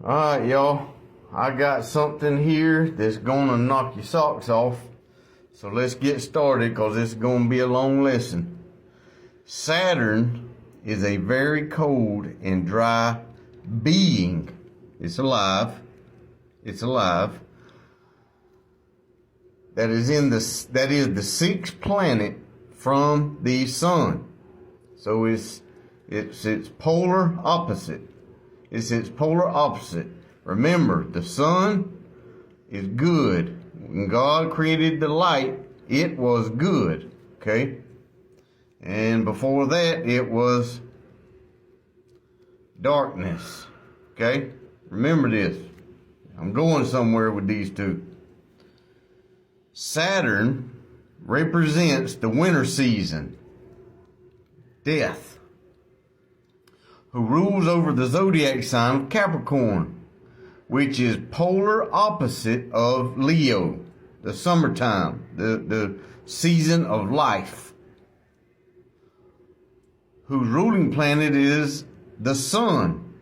Alright, y'all. I got something here that's gonna knock your socks off. So let's get started because it's gonna be a long lesson. Saturn is a very cold and dry being. It's alive. It's alive. That is the sixth planet from the sun. So it's its polar opposite. It's its polar opposite. Remember, the sun is good. When God created the light, it was good. Okay? And before that, it was darkness. Okay? Remember this. I'm going somewhere with these two. Saturn represents the winter season. Death. Who rules over the zodiac sign of Capricorn, which is polar opposite of Leo, the summertime, the season of life. Whose ruling planet is the sun,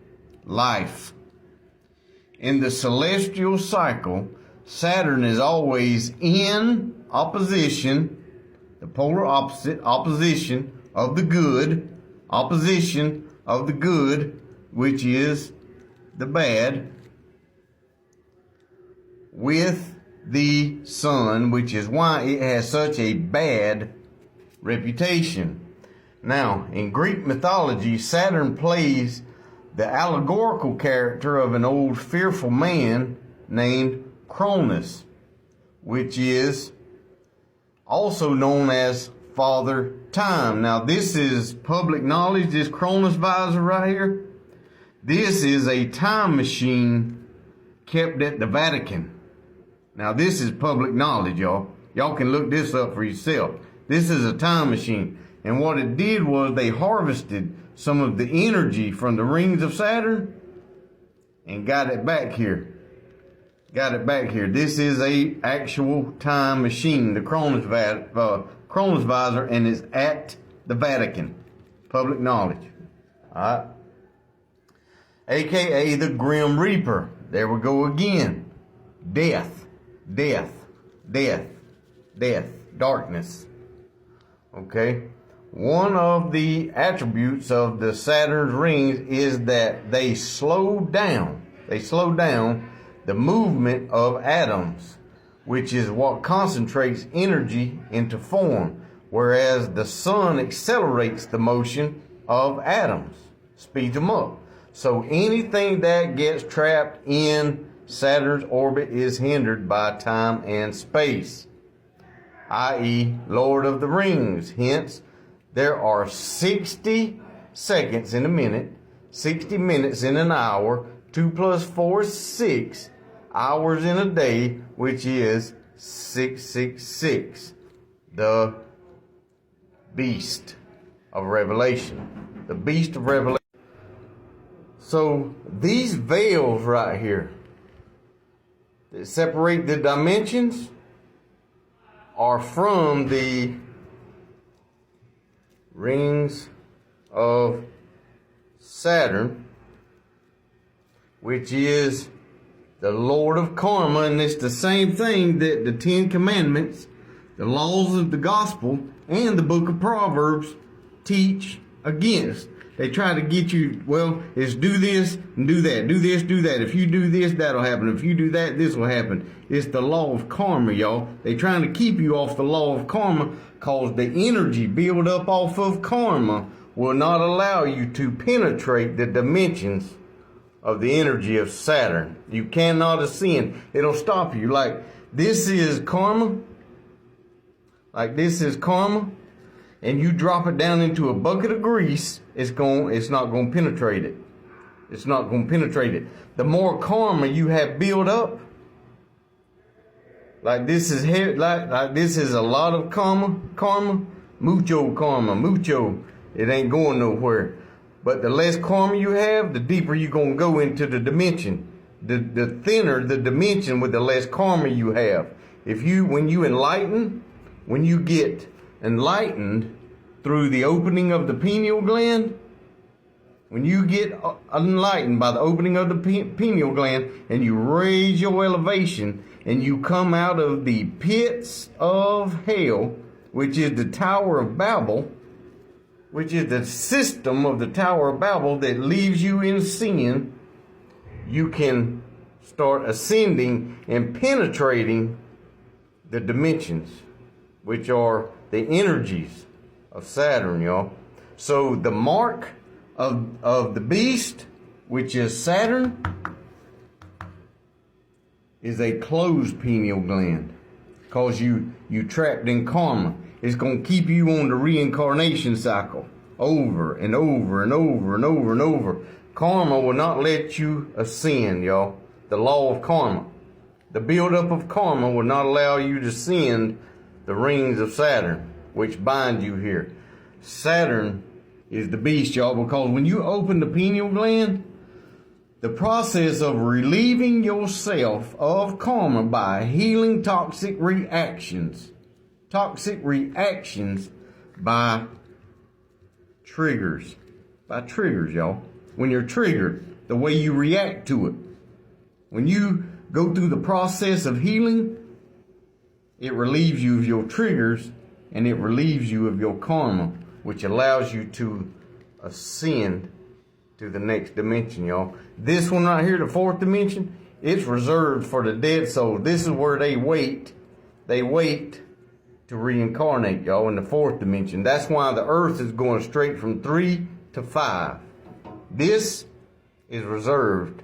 life. In the celestial cycle, Saturn is always in opposition, the polar opposite, opposition of the good, opposition of the good, which is the bad, with the sun, which is why it has such a bad reputation. Now, in Greek mythology, Saturn plays the allegorical character of an old fearful man named Cronus, which is also known as Father Time. Now, this is public knowledge, this Cronus visor right here. This is a time machine kept at the Vatican. Now, this is public knowledge, y'all. Y'all can look this up for yourself. This is a time machine. And what it did was they harvested some of the energy from the rings of Saturn and got it back here. Got it back here. This is a actual time machine, the Cronus visor, and it's at the Vatican. Public knowledge. Alright. AKA the Grim Reaper. There we go again. Death. Death. Death. Death. Darkness. Okay. One of the attributes of the Saturn's rings is that they slow down. They slow down the movement of atoms, which is what concentrates energy into form, whereas the sun accelerates the motion of atoms, speeds them up. So anything that gets trapped in Saturn's orbit is hindered by time and space, i.e. Lord of the Rings. Hence, there are 60 seconds in a minute, 60 minutes in an hour, 2 plus 4 is 6 hours in a day, which is 666. The beast of Revelation. The beast of Revelation. So these veils right here that separate the dimensions are from the rings of Saturn, which is the Lord of Karma, and it's the same thing that the Ten Commandments, the laws of the gospel, and the book of Proverbs teach against. They try to get you, well, it's do this and do that. Do this, do that. If you do this, that'll happen. If you do that, this will happen. It's the law of karma, y'all. They trying to keep you off the law of karma because the energy built up off of karma will not allow you to penetrate the dimensions of the energy of Saturn. You cannot ascend. It'll stop you. Like this is karma. Like this is karma. And you drop it down into a bucket of grease, it's not going to penetrate it. It's not going to penetrate it. The more karma you have built up, like this is like this is a lot of karma, mucho karma, mucho. It ain't going nowhere. But the less karma you have, the deeper you're going to go into the dimension. The thinner the dimension with the less karma you have. When you get enlightened through the opening of the pineal gland, when you get enlightened by the opening of the pineal gland and you raise your elevation and you come out of the pits of hell, which is the Tower of Babel, which is the system of the Tower of Babel that leaves you in sin, you can start ascending and penetrating the dimensions, which are the energies of Saturn, y'all. So the mark of the beast, which is Saturn, is a closed pineal gland, because you trapped in karma. It's going to keep you on the reincarnation cycle over and over and over and over and over. Karma will not let you ascend, y'all. The law of karma. The buildup of karma will not allow you to ascend the rings of Saturn, which bind you here. Saturn is the beast, y'all, because when you open the pineal gland, the process of relieving yourself of karma by healing toxic reactions by triggers, y'all. When you're triggered, the way you react to it. When you go through the process of healing, it relieves you of your triggers and it relieves you of your karma, which allows you to ascend to the next dimension, y'all. This one right here, the fourth dimension, it's reserved for the dead souls. This is where they wait. They wait to reincarnate, y'all, in the fourth dimension. That's why the earth is going straight from 3 to 5. This is reserved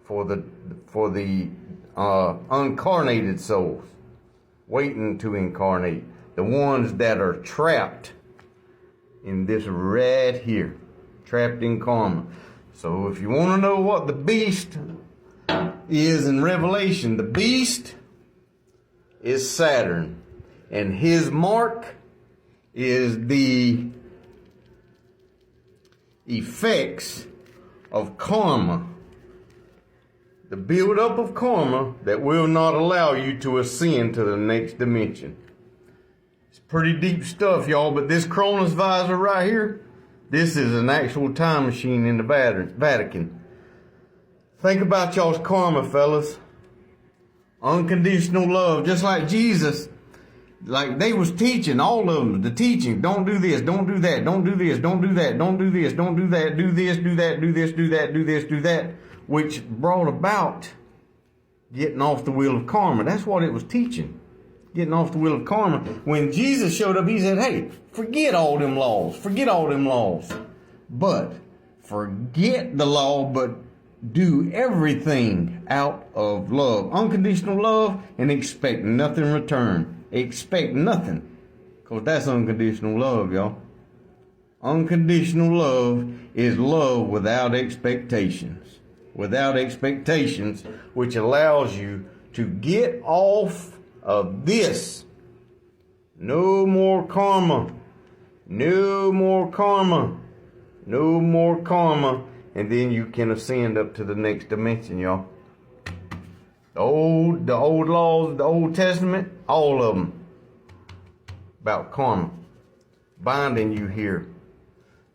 for the uncarnated souls waiting to incarnate. The ones that are trapped in this right here, trapped in karma. So if you want to know what the beast is in Revelation, the beast is Saturn, and his mark is the effects of karma, the buildup of karma that will not allow you to ascend to the next dimension. It's pretty deep stuff, y'all, but this Cronus visor right here, this is an actual time machine in the Vatican. Think about y'all's karma, fellas. Unconditional love, just like Jesus. Like they was teaching, all of them, the teaching, don't do this, don't do that, don't do this, don't do that, don't do this, don't do that, do this, do that, do this, do that, do this, do that, which brought about getting off the wheel of karma. That's what it was teaching, getting off the wheel of karma. When Jesus showed up, he said, hey, forget all them laws, but forget the law, but do everything out of love, unconditional love, and expect nothing in return. Expect nothing, because that's unconditional love, y'all. Unconditional love is love without expectations. Without expectations, which allows you to get off of this. No more karma. No more karma. No more karma. And then you can ascend up to the next dimension, y'all. The old laws, the Old Testament, all of them about karma, binding you here,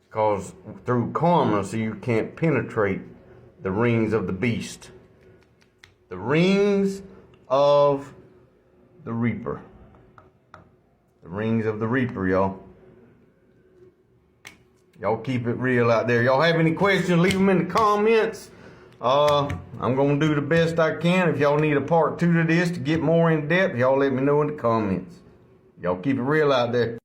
because through karma, so you can't penetrate the rings of the beast, the rings of the Reaper, the rings of the Reaper, y'all. Y'all keep it real out there. Y'all have any questions, leave them in the comments. I'm going to do the best I can. If y'all need a part 2 to this to get more in depth, y'all let me know in the comments. Y'all keep it real out there.